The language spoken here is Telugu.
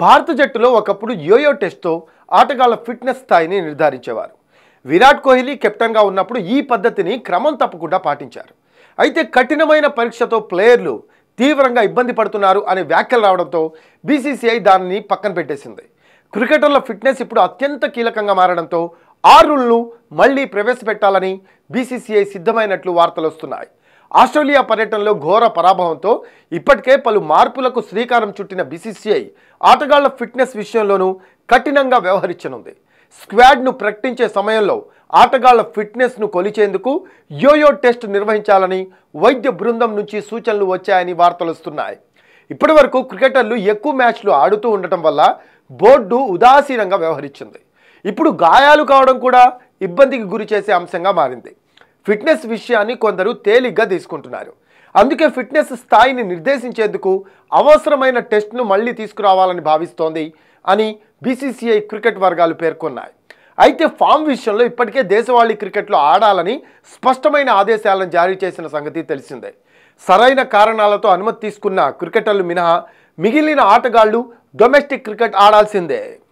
భారత జట్టులో ఒకప్పుడు యోయో టెస్ట్తో ఆటగాళ్ల ఫిట్నెస్ స్థాయిని నిర్ధారించేవారు. విరాట్ కోహ్లీ కెప్టెన్గా ఉన్నప్పుడు ఈ పద్ధతిని క్రమం తప్పకుండా పాటించారు. అయితే కఠినమైన పరీక్షతో ప్లేయర్లు తీవ్రంగా ఇబ్బంది పడుతున్నారు అనే వ్యాఖ్యలు రావడంతో బీసీసీఐ దానిని పక్కన పెట్టేసింది. క్రికెటర్ల ఫిట్నెస్ ఇప్పుడు అత్యంత కీలకంగా మారడంతో ఆ రూల్ను మళ్లీ ప్రవేశపెట్టాలని బీసీసీఐ సిద్ధమైనట్లు వార్తలు వస్తున్నాయి. ఆస్ట్రేలియా పర్యటనలో ఘోర పరాభవంతో ఇప్పటికే పలు మార్పులకు శ్రీకారం చుట్టిన బీసీసీఐ ఆటగాళ్ల ఫిట్నెస్ విషయంలోనూ కఠినంగా వ్యవహరించనుంది. స్క్వాడ్ను ప్రకటించే సమయంలో ఆటగాళ్ల ఫిట్నెస్ను కొలిచేందుకు యోయో టెస్ట్ నిర్వహించాలని వైద్య బృందం నుంచి సూచనలు వచ్చాయని వార్తలు వస్తున్నాయి. ఇప్పటి వరకు క్రికెటర్లు ఎక్కువ మ్యాచ్లు ఆడుతూ ఉండటం వల్ల బోర్డు ఉదాసీనంగా వ్యవహరించింది. ఇప్పుడు గాయాలు కావడం కూడా ఇబ్బందికి గురి చేసే అంశంగా మారింది. ఫిట్నెస్ విషయాన్ని కొందరు తేలిగ్గా తీసుకుంటున్నారు. అందుకే ఫిట్నెస్ స్థాయిని నిర్దేశించేందుకు అవసరమైన టెస్ట్ను మళ్లీ తీసుకురావాలని భావిస్తోంది అని బీసీసీఐ క్రికెట్ వర్గాలు పేర్కొన్నాయి. అయితే ఫామ్ విషయంలో ఇప్పటికే దేశవాళీ క్రికెట్లో ఆడాలని స్పష్టమైన ఆదేశాలను జారీ చేసిన సంగతి తెలిసిందే. సరైన కారణాలతో అనుమతి తీసుకున్న క్రికెటర్లు మినహా మిగిలిన ఆటగాళ్లు డొమెస్టిక్ క్రికెట్ ఆడాల్సిందే.